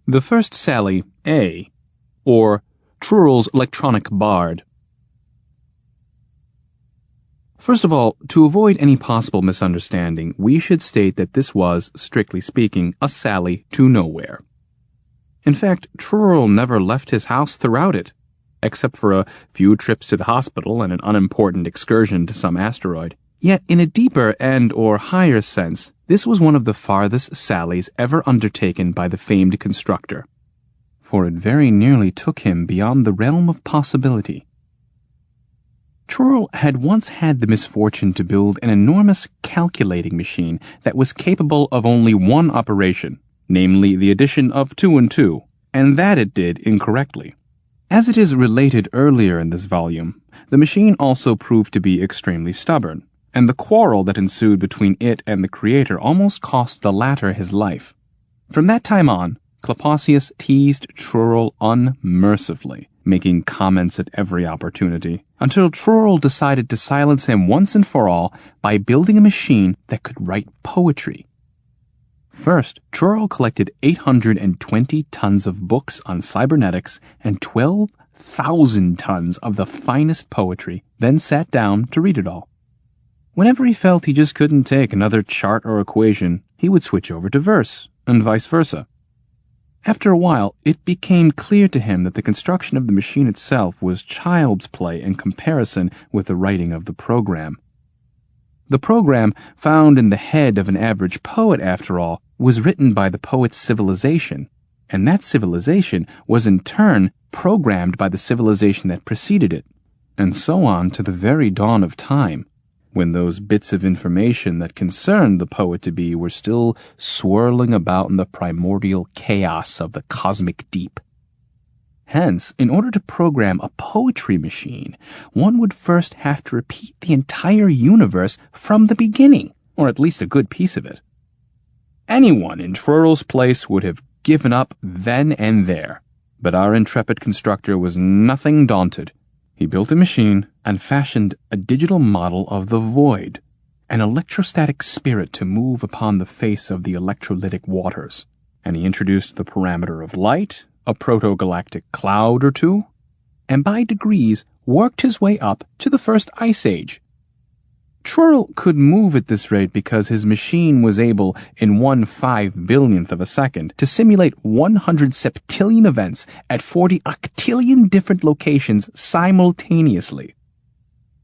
The first Sally, A, or Trurell's electronic bard. First of all, to avoid any possible misunderstanding, we should state that this was, strictly speaking, a sally to nowhere. In fact, Trurell never left his house throughout it, except for a few trips to the hospital and an unimportant excursion to some asteroid. Yet, in a deeper and/or higher sense, this was one of the farthest sallies ever undertaken by the famed constructor, for it very nearly took him beyond the realm of possibility. Trurell had once had the misfortune to build an enormous calculating machine that was capable of only one operation, namely the addition of 2 and 2, and that it did incorrectly. As it is related earlier in this volume, the machine also proved to be extremely stubborn, and the quarrel that ensued between it and the creator almost cost the latter his life. From that time on, Klaposius teased Trurell unmercifully, making comments at every opportunity, until Trurell decided to silence him once and for all by building a machine that could write poetry. First, Trurell collected 820 tons of books on cybernetics and 12,000 tons of the finest poetry, then sat down to read it all. Whenever he felt he just couldn't take another chart or equation, he would switch over to verse, and vice versa. After a while, it became clear to him that the construction of the machine itself was child's play in comparison with the writing of the program. The program, found in the head of an average poet, after all, was written by the poet's civilization, and that civilization was in turn programmed by the civilization that preceded it, and so on to the very dawn of time, when those bits of information that concerned the poet-to-be were still swirling about in the primordial chaos of the cosmic deep. Hence, in order to program a poetry machine, one would first have to repeat the entire universe from the beginning, or at least a good piece of it. Anyone in Trurell's place would have given up then and there, but our intrepid constructor was nothing daunted. He built a machine and fashioned a digital model of the void, an electrostatic spirit to move upon the face of the electrolytic waters, and he introduced the parameter of light, a proto-galactic cloud or two, and by degrees worked his way up to the first ice age. Trurell could move at this rate because his machine was able, in 1/5 billionth of a second, to simulate 100 septillion events at 40 octillion different locations simultaneously.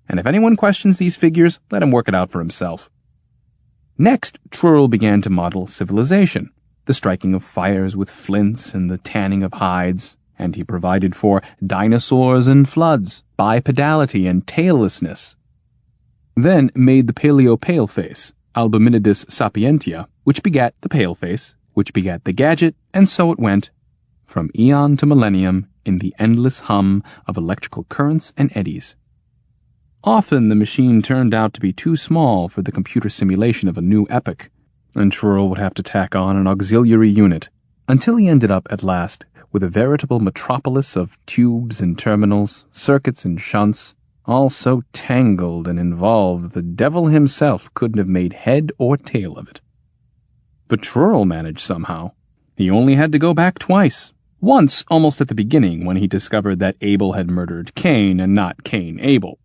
And if anyone questions these figures, let him work it out for himself. Next, Trurell began to model civilization, the striking of fires with flints and the tanning of hides, and he provided for dinosaurs and floods, bipedality and taillessness. Then made the paleo-paleface, Albuminidis sapientia, which begat the paleface, which begat the gadget, and so it went, from eon to millennium, in the endless hum of electrical currents and eddies. Often the machine turned out to be too small for the computer simulation of a new epoch, and Trurell would have to tack on an auxiliary unit, until he ended up at last with a veritable metropolis of tubes and terminals, circuits and shunts, all so tangled and involved the devil himself couldn't have made head or tail of it. But Trurell managed somehow. He only had to go back twice. Once, almost at the beginning, when he discovered that Abel had murdered Cain and not Cain Abel,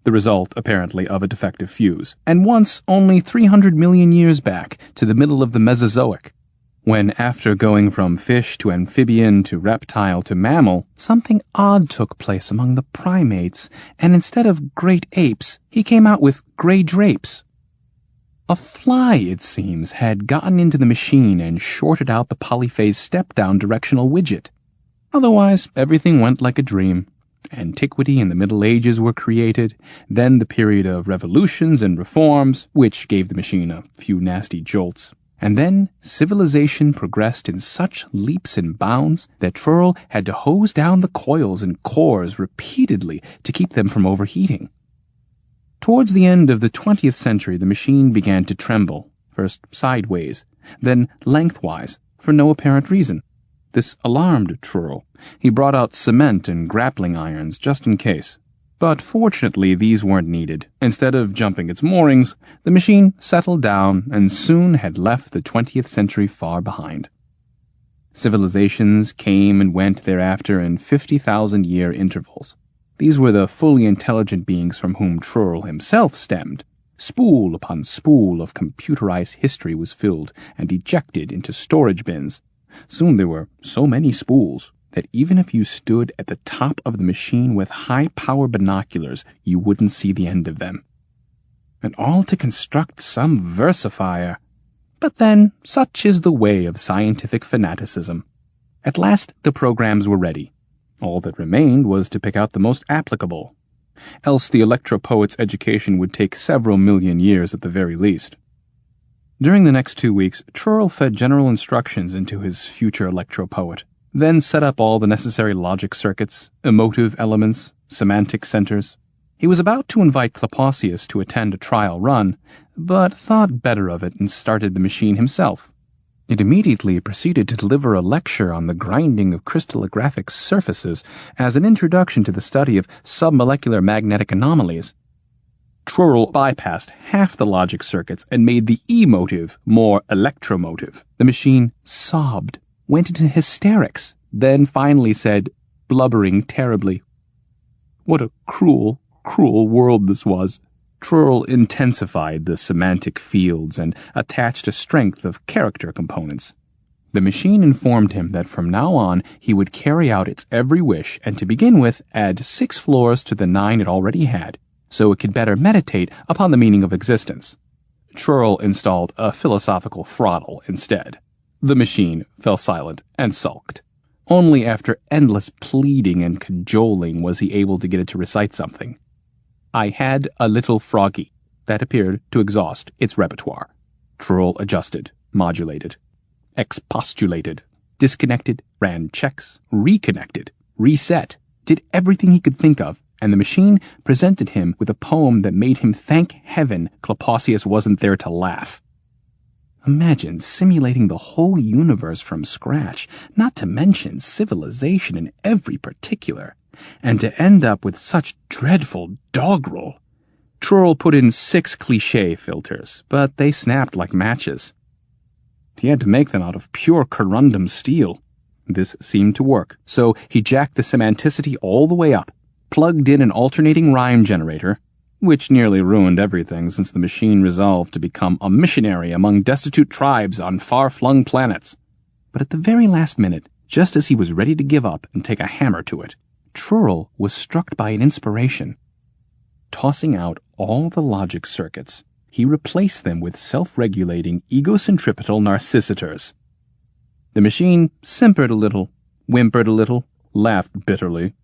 the result, apparently, of a defective fuse, and once only 300 million years back to the middle of the Mesozoic, when, after going from fish to amphibian to reptile to mammal, something odd took place among the primates, and instead of great apes, he came out with grey drapes. A fly, it seems, had gotten into the machine and shorted out the polyphase step-down directional widget. Otherwise, everything went like a dream. Antiquity and the Middle Ages were created, then the period of revolutions and reforms, which gave the machine a few nasty jolts. And then civilization progressed in such leaps and bounds that Trurell had to hose down the coils and cores repeatedly to keep them from overheating. Towards the end of the 20th century, the machine began to tremble, first sideways, then lengthwise, for no apparent reason. This alarmed Trurell. He brought out cement and grappling irons just in case. But fortunately these weren't needed. Instead of jumping its moorings, the machine settled down and soon had left the 20th century far behind. Civilizations came and went thereafter in 50,000-year intervals. These were the fully intelligent beings from whom Trurl himself stemmed. Spool upon spool of computerized history was filled and ejected into storage bins. Soon there were so many spools that even if you stood at the top of the machine with high-power binoculars, you wouldn't see the end of them. And all to construct some versifier. But then, such is the way of scientific fanaticism. At last the programs were ready. All that remained was to pick out the most applicable. Else the electro-poet's education would take several million years at the very least. During the next 2 weeks, Trurl fed general instructions into his future electro-poet, then set up all the necessary logic circuits, emotive elements, semantic centers. He was about to invite Clepaucius to attend a trial run, but thought better of it and started the machine himself. It immediately proceeded to deliver a lecture on the grinding of crystallographic surfaces as an introduction to the study of submolecular magnetic anomalies. Trurl bypassed half the logic circuits and made the emotive more electromotive. The machine sobbed, went into hysterics, then finally said, blubbering terribly, "What a cruel, cruel world this was." Trurl intensified the semantic fields and attached a strength of character components. The machine informed him that from now on he would carry out its every wish and to begin with add 6 floors to the 9 it already had, so it could better meditate upon the meaning of existence. Trurl installed a philosophical throttle instead. The machine fell silent and sulked. Only after endless pleading and cajoling was he able to get it to recite something. "I had a little froggy." That appeared to exhaust its repertoire. Trurl adjusted, modulated, expostulated, disconnected, ran checks, reconnected, reset, did everything he could think of, and the machine presented him with a poem that made him thank heaven Clepaucius wasn't there to laugh. Imagine simulating the whole universe from scratch, not to mention civilization in every particular, and to end up with such dreadful doggerel. Trurl put in 6 cliché filters, but they snapped like matches. He had to make them out of pure corundum steel. This seemed to work, so he jacked the semanticity all the way up, plugged in an alternating rhyme generator, which nearly ruined everything since the machine resolved to become a missionary among destitute tribes on far-flung planets. But at the very last minute, just as he was ready to give up and take a hammer to it, Trurl was struck by an inspiration. Tossing out all the logic circuits, he replaced them with self-regulating egocentripetal narcissitors. The machine simpered a little, whimpered a little, laughed bitterly,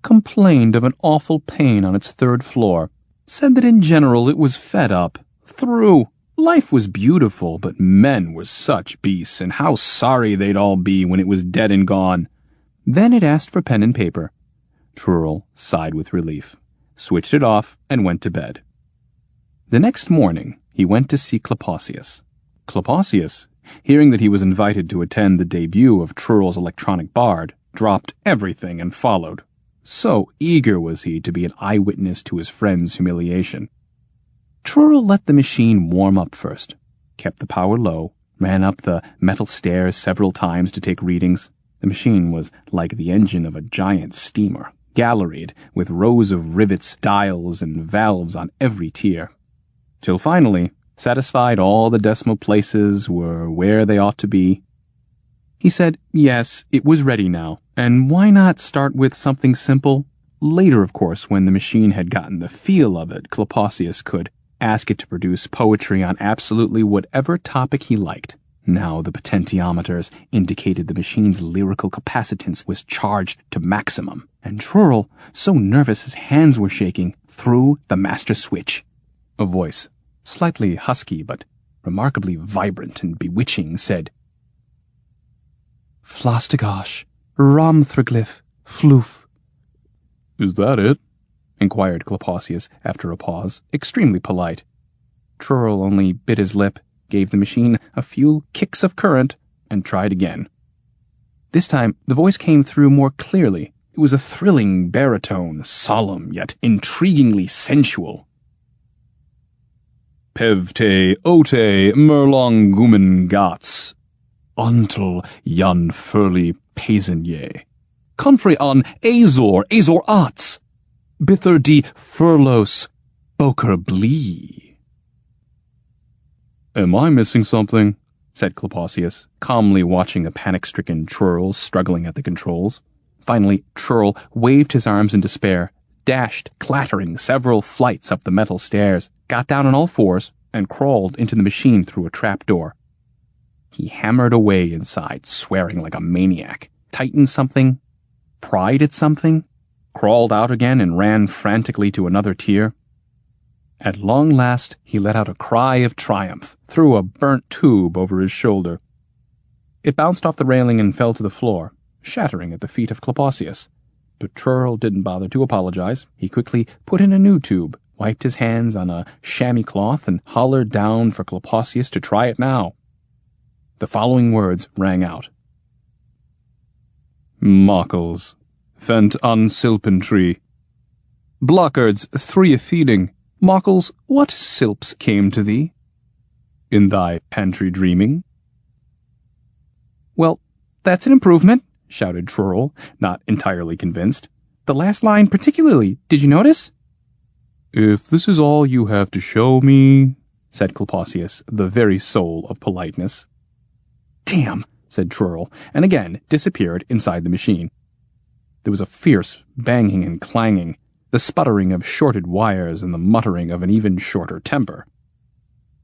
complained of an awful pain on its 3rd floor, said that in general it was fed up, through. Life was beautiful, but men were such beasts, and how sorry they'd all be when it was dead and gone. Then it asked for pen and paper. Trurl sighed with relief, switched it off, and went to bed. The next morning, he went to see Clepaucius. Clepaucius, hearing that he was invited to attend the debut of Trurl's electronic bard, dropped everything and followed. So eager was he to be an eyewitness to his friend's humiliation. Trurl let the machine warm up first, kept the power low, ran up the metal stairs several times to take readings. The machine was like the engine of a giant steamer, galleried with rows of rivets, dials, and valves on every tier. Till finally, satisfied all the decimal places were where they ought to be, he said yes, it was ready now, and why not start with something simple? Later, of course, when the machine had gotten the feel of it, Clepaucius could ask it to produce poetry on absolutely whatever topic he liked. Now the potentiometers indicated the machine's lyrical capacitance was charged to maximum, and Trurl, so nervous his hands were shaking, threw the master switch. A voice, slightly husky but remarkably vibrant and bewitching, said, "Flostagosh, Romthraglyph, Floof." "Is that it?" inquired Clepaucius after a pause, extremely polite. Trurl only bit his lip, gave the machine a few kicks of current, and tried again. This time the voice came through more clearly. It was a thrilling baritone, solemn yet intriguingly sensual. "Pevte ote merlongumen gats." until Jan Furley Pezenye. Country on Azor Ats. Bither di Furlos Boker Blee. Am I missing something? Said Clepaucius, calmly watching a panic-stricken Churl struggling at the controls. Finally, Churl waved his arms in despair, dashed, clattering, several flights up the metal stairs, got down on all fours, and crawled into the machine through a trapdoor. He hammered away inside, swearing like a maniac, tightened something, pried at something, crawled out again and ran frantically to another tier. At long last, he let out a cry of triumph, threw a burnt tube over his shoulder. It bounced off the railing and fell to the floor, shattering at the feet of Clepaucius. But Churl didn't bother to apologize. He quickly put in a new tube, wiped his hands on a chamois cloth, and hollered down for Clepaucius to try it now. The following words rang out. Mockles, fent an silpentree. Blockards, three a-feeding. Mockles, what silps came to thee? In thy pantry dreaming? Well, that's an improvement, shouted Churl, not entirely convinced. The last line particularly, did you notice? If this is all you have to show me, said Clepaucius, the very soul of politeness. Damn, said Churl, and again disappeared inside the machine. There was a fierce banging and clanging, the sputtering of shorted wires and the muttering of an even shorter temper.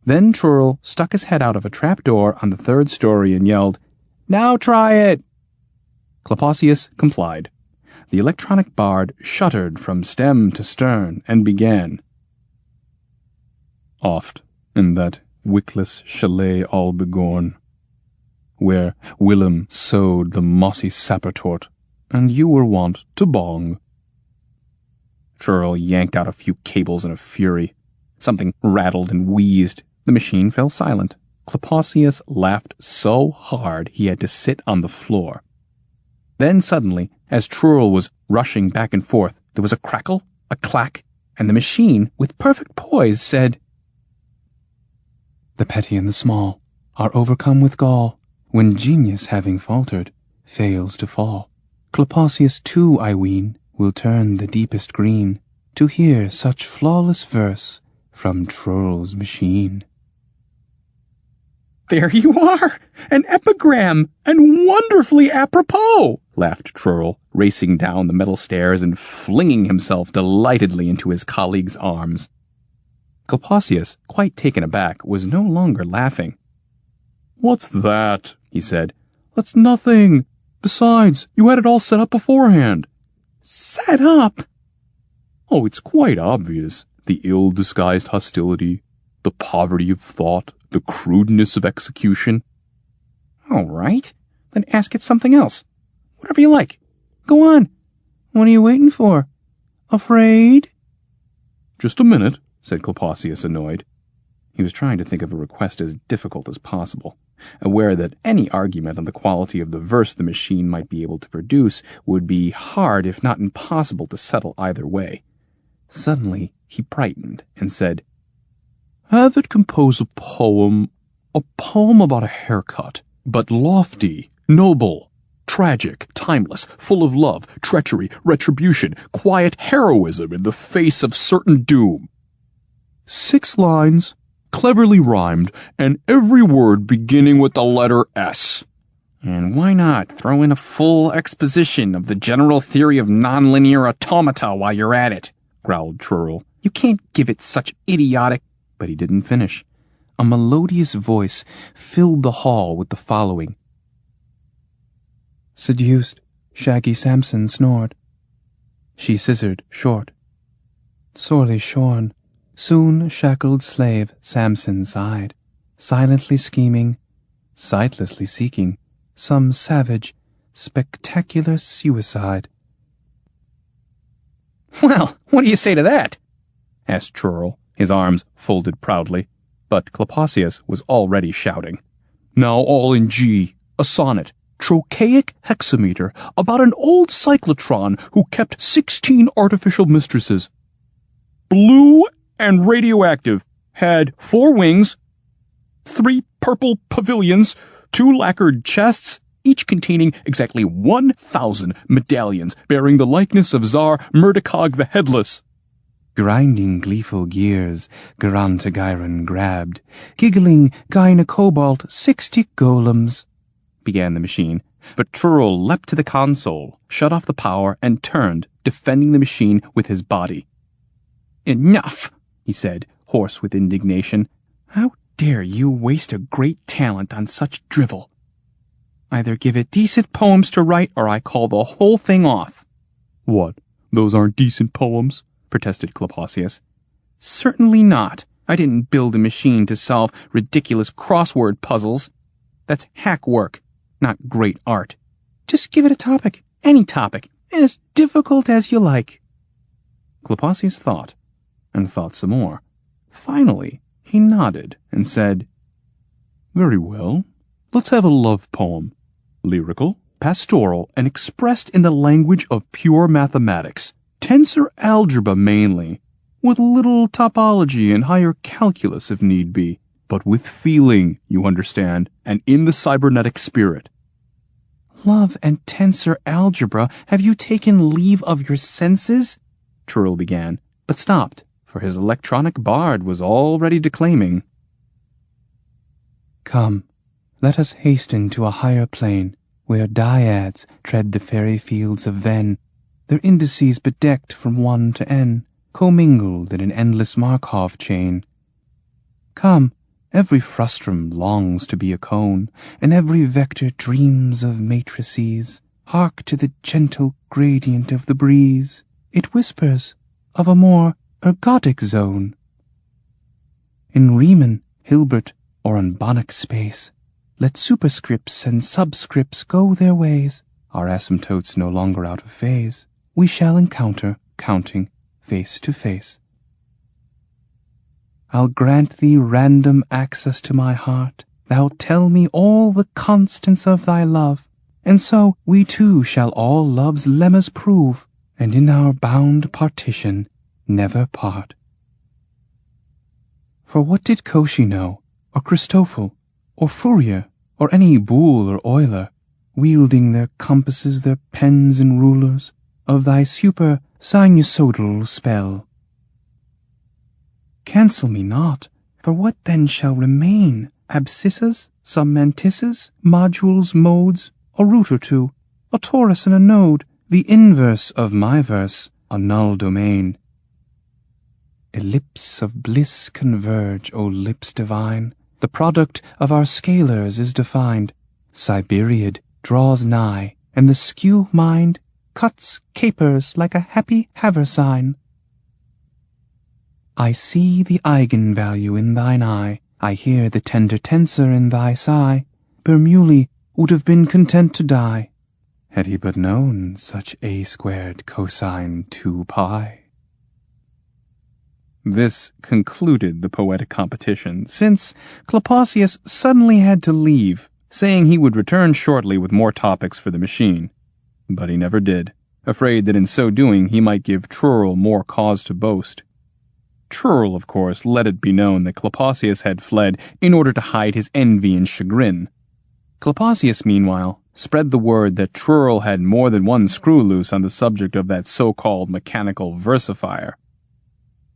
Then Churl stuck his head out of a trapdoor on the third story and yelled, Now try it! Clepaucius complied. The electronic bard shuddered from stem to stern and began. Oft in that wickless chalet all begorn, where Willem sowed the mossy sappertort, and you were wont to bong. Churl yanked out a few cables in a fury. Something rattled and wheezed. The machine fell silent. Clepaucius laughed so hard he had to sit on the floor. Then suddenly, as Churl was rushing back and forth, there was a crackle, a clack, and the machine, with perfect poise, said, The petty and the small are overcome with gall, when genius, having faltered, fails to fall. Clepaucius too, I ween, will turn the deepest green to hear such flawless verse from Churl's machine. There you are! An epigram, and wonderfully apropos! Laughed Churl, racing down the metal stairs and flinging himself delightedly into his colleague's arms. Clepaucius, quite taken aback, was no longer laughing. What's that? He said. That's nothing. Besides, you had it all set up beforehand. Set up? Oh, it's quite obvious. The ill-disguised hostility, the poverty of thought, the crudeness of execution. All right, then ask it something else. Whatever you like. Go on. What are you waiting for? Afraid? Just a minute, said Clepaucius, annoyed. He was trying to think of a request as difficult as possible, aware that any argument on the quality of the verse the machine might be able to produce would be hard, if not impossible, to settle either way. Suddenly he brightened and said, Have it compose a poem about a haircut, but lofty, noble, tragic, timeless, full of love, treachery, retribution, quiet heroism in the face of certain doom. 6 lines, cleverly rhymed, and every word beginning with the letter S. And why not throw in a full exposition of the general theory of nonlinear automata while you're at it? Growled Churl. You can't give it such idiotic... But he didn't finish. A melodious voice filled the hall with the following. Seduced, shaggy Samson snored. She scissored short. Sorely shorn, soon shackled slave Samson sighed, silently scheming, sightlessly seeking some savage, spectacular suicide. Well, what do you say to that? Asked Churl, his arms folded proudly, but Clepaucius was already shouting. Now all in G, a sonnet, trochaic hexameter, about an old cyclotron who kept 16 artificial mistresses. Blue and radioactive, had 4 wings, 3 purple pavilions, 2 lacquered chests, each containing exactly 1,000 medallions bearing the likeness of Tsar Merdekog the Headless. Grinding gleeful gears, Garantagiron grabbed, giggling Gynacobalt 60 golems, began the machine, but Trurl leapt to the console, shut off the power, and turned, defending the machine with his body. "Enough," he said, hoarse with indignation. "How dare you waste a great talent on such drivel? Either give it decent poems to write, or I call the whole thing off." "What, those aren't decent poems?" protested Clepaucius. "Certainly not. I didn't build a machine to solve ridiculous crossword puzzles. That's hack work, not great art. Just give it a topic, any topic, as difficult as you like." Clepaucius thought, and thought some more. Finally, he nodded and said, "Very well. Let's have a love poem. Lyrical, pastoral, and expressed in the language of pure mathematics. Tensor algebra mainly, with a little topology and higher calculus if need be, but with feeling, you understand, and in the cybernetic spirit." "Love and tensor algebra, have you taken leave of your senses?" Trurl began, but stopped, for his electronic bard was already declaiming. "Come, let us hasten to a higher plane, where dyads tread the fairy fields of Ven, their indices bedecked from 1 to n, commingled in an endless Markov chain. Come, every frustrum longs to be a cone, and every vector dreams of matrices. Hark to the gentle gradient of the breeze. It whispers of a more ergodic zone. In Riemann, Hilbert, or in Banach space, let superscripts and subscripts go their ways. Our asymptotes no longer out of phase. We shall encounter, counting, face to face. I'll grant thee random access to my heart. Thou tell me all the constants of thy love, and so we two shall all love's lemmas prove, and in our bound partition never part. For what did Cauchy know, or Christoffel, or Fourier, or any Boole or Euler, wielding their compasses, their pens and rulers, of thy super-sinusoidal spell? Cancel me not, for what then shall remain? Abscissas, some mantisses, modules, modes, a root or two, a torus and a node, the inverse of my verse, a null domain. Ellipse of bliss converge, O lips divine. The product of our scalars is defined. Cyberiad draws nigh, and the skew mind cuts capers like a happy haversine. I see the eigenvalue in thine eye, I hear the tender tensor in thy sigh. Bernoulli would have been content to die, had he but known such a squared cosine 2 pi. This concluded the poetic competition, since Clepaucius suddenly had to leave, saying he would return shortly with more topics for the machine. But he never did, afraid that in so doing he might give Trurl more cause to boast. Trurl, of course, let it be known that Clepaucius had fled in order to hide his envy and chagrin. Clepaucius, meanwhile, spread the word that Trurl had more than one screw loose on the subject of that so-called mechanical versifier.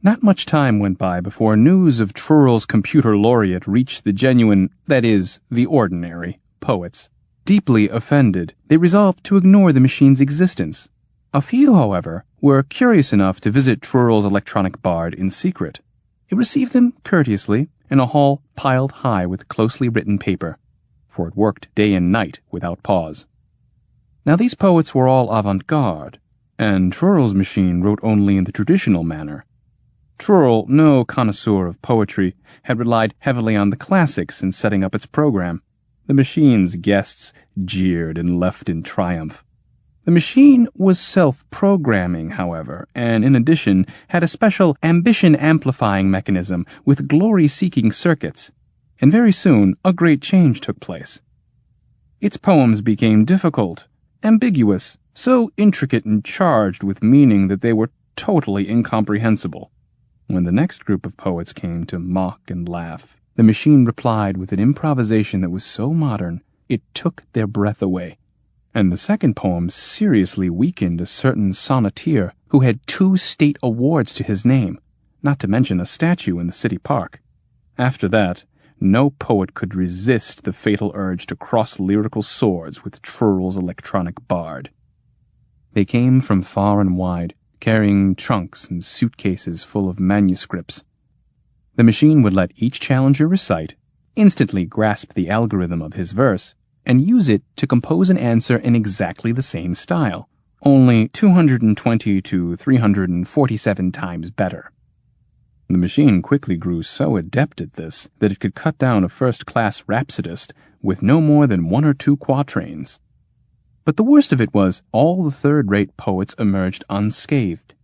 Not much time went by before news of Trurl's computer laureate reached the genuine, that is, the ordinary, poets. Deeply offended, they resolved to ignore the machine's existence. A few, however, were curious enough to visit Trurl's electronic bard in secret. It received them courteously in a hall piled high with closely written paper, for it worked day and night without pause. Now these poets were all avant-garde, and Trurl's machine wrote only in the traditional manner. Trurl, no connoisseur of poetry, had relied heavily on the classics in setting up its program. The machine's guests jeered and left in triumph. The machine was self-programming, however, and in addition had a special ambition-amplifying mechanism with glory-seeking circuits, and very soon a great change took place. Its poems became difficult, ambiguous, so intricate and charged with meaning that they were totally incomprehensible. When the next group of poets came to mock and laugh, The machine replied with an improvisation that was so modern, it took their breath away. And the second poem seriously weakened a certain sonneteer who had 2 state awards to his name, not to mention a statue in the city park. After that, no poet could resist the fatal urge to cross lyrical swords with Trurl's electronic bard. They came from far and wide, carrying trunks and suitcases full of manuscripts. The machine would let each challenger recite, instantly grasp the algorithm of his verse, and use it to compose an answer in exactly the same style, only 220 to 347 times better. The machine quickly grew so adept at this that it could cut down a first-class rhapsodist with no more than 1 or 2 quatrains. But the worst of it was all the third-rate poets emerged unscathed.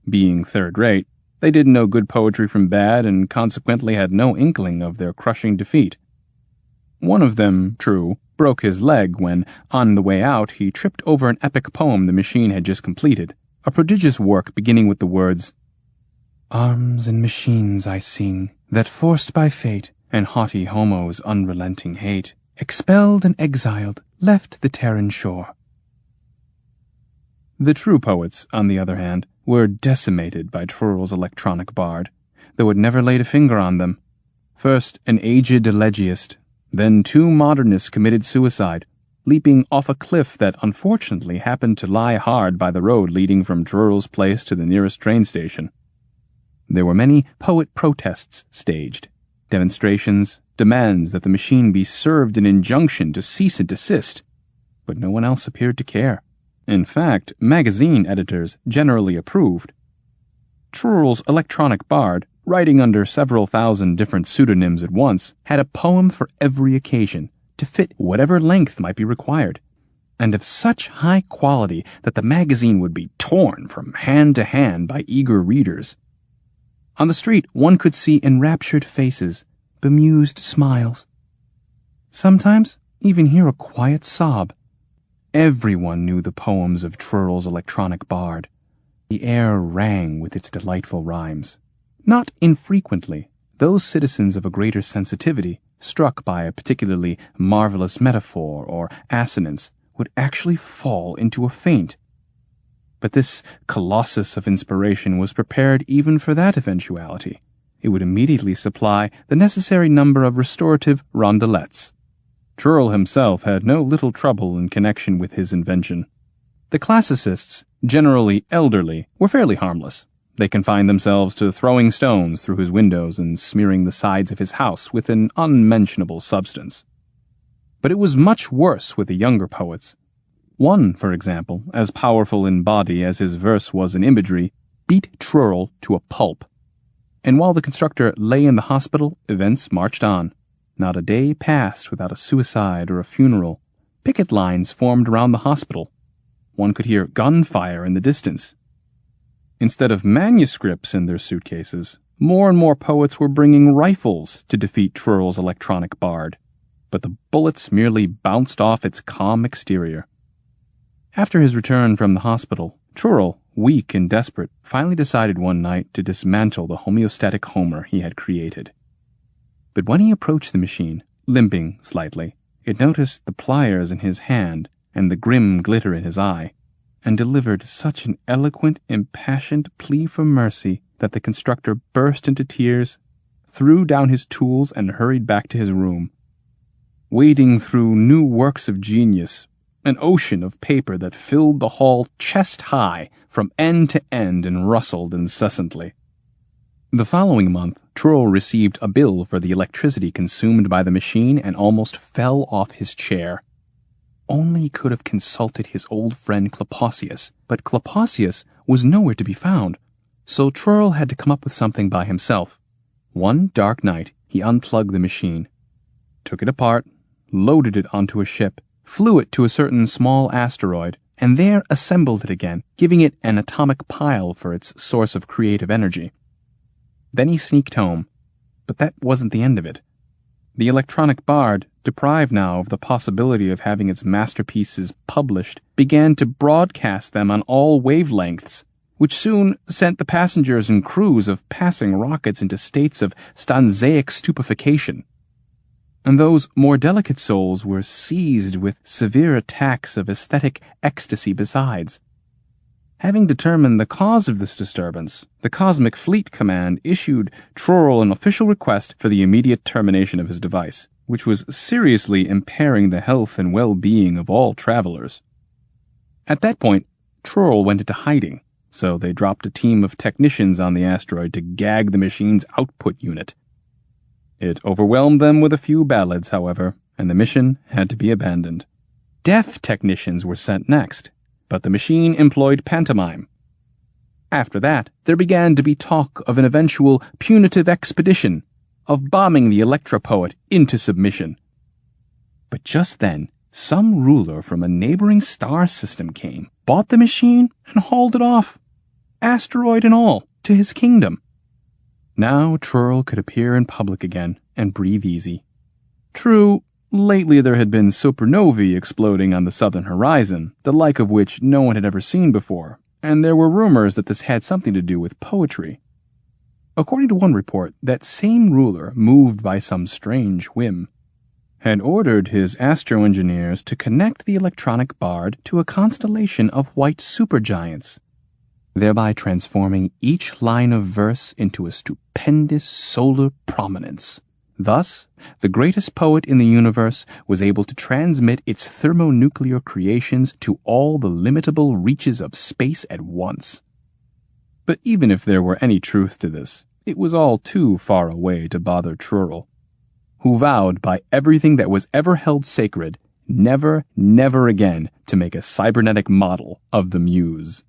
Being third-rate, they didn't know good poetry from bad and consequently had no inkling of their crushing defeat. One of them, true, broke his leg when, on the way out, he tripped over an epic poem the machine had just completed, a prodigious work beginning with the words, "Arms and machines I sing, that forced by fate and haughty Homo's unrelenting hate, expelled and exiled, left the Terran shore." The true poets, on the other hand, were decimated by Trurl's electronic bard, though it never laid a finger on them. First, an aged elegiast, then 2 modernists committed suicide, leaping off a cliff that unfortunately happened to lie hard by the road leading from Trurl's place to the nearest train station. There were many poet protests staged, demonstrations, demands that the machine be served an injunction to cease and desist, but no one else appeared to care. In fact, magazine editors generally approved. Trurl's electronic bard, writing under several thousand different pseudonyms at once, had a poem for every occasion, to fit whatever length might be required, and of such high quality that the magazine would be torn from hand to hand by eager readers. On the street, one could see enraptured faces, bemused smiles. Sometimes, even hear a quiet sob. Everyone knew the poems of Trurl's electronic bard. The air rang with its delightful rhymes. Not infrequently, those citizens of a greater sensitivity, struck by a particularly marvelous metaphor or assonance, would actually fall into a faint. But this colossus of inspiration was prepared even for that eventuality. It would immediately supply the necessary number of restorative rondelettes. Trurl himself had no little trouble in connection with his invention. The classicists, generally elderly, were fairly harmless. They confined themselves to throwing stones through his windows and smearing the sides of his house with an unmentionable substance. But it was much worse with the younger poets. One, for example, as powerful in body as his verse was in imagery, beat Trurl to a pulp. And while the constructor lay in the hospital, events marched on. Not a day passed without a suicide or a funeral. Picket lines formed around the hospital. One could hear gunfire in the distance. Instead of manuscripts in their suitcases, more and more poets were bringing rifles to defeat Trurl's electronic bard. But the bullets merely bounced off its calm exterior. After his return from the hospital, Trurl, weak and desperate, finally decided one night to dismantle the homeostatic Homer he had created. But when he approached the machine, limping slightly, it noticed the pliers in his hand and the grim glitter in his eye, and delivered such an eloquent, impassioned plea for mercy that the constructor burst into tears, threw down his tools, and hurried back to his room. Wading through new works of genius, an ocean of paper that filled the hall chest-high from end to end and rustled incessantly. The following month, Trurl received a bill for the electricity consumed by the machine and almost fell off his chair. Only he could have consulted his old friend Clepausius, but Clepausius was nowhere to be found, so Trurl had to come up with something by himself. One dark night, he unplugged the machine, took it apart, loaded it onto a ship, flew it to a certain small asteroid, and there assembled it again, giving it an atomic pile for its source of creative energy. Then he sneaked home, but that wasn't the end of it. The electronic bard, deprived now of the possibility of having its masterpieces published, began to broadcast them on all wavelengths. which soon sent the passengers and crews of passing rockets into states of stanzaic stupefaction. And those more delicate souls were seized with severe attacks of aesthetic ecstasy besides. Having determined the cause of this disturbance, the Cosmic Fleet Command issued Trorl an official request for the immediate termination of his device, which was seriously impairing the health and well-being of all travelers. At that point, Trorl went into hiding, so they dropped a team of technicians on the asteroid to gag the machine's output unit. It overwhelmed them with a few ballads, however, and the mission had to be abandoned. Deaf technicians were sent next, but the machine employed pantomime. After that, there began to be talk of an eventual punitive expedition, of bombing the Electropoet into submission. But just then, some ruler from a neighboring star system came, bought the machine, and hauled it off, asteroid and all, to his kingdom. Now Trorl could appear in public again and breathe easy. True, lately there had been supernovae exploding on the southern horizon, the like of which no one had ever seen before, and there were rumors that this had something to do with poetry. According to one report, that same ruler, moved by some strange whim, had ordered his astro-engineers to connect the electronic bard to a constellation of white supergiants, thereby transforming each line of verse into a stupendous solar prominence. Thus, the greatest poet in the universe was able to transmit its thermonuclear creations to all the limitable reaches of space at once. But even if there were any truth to this, it was all too far away to bother Trorl, who vowed by everything that was ever held sacred, never, never again to make a cybernetic model of the Muse.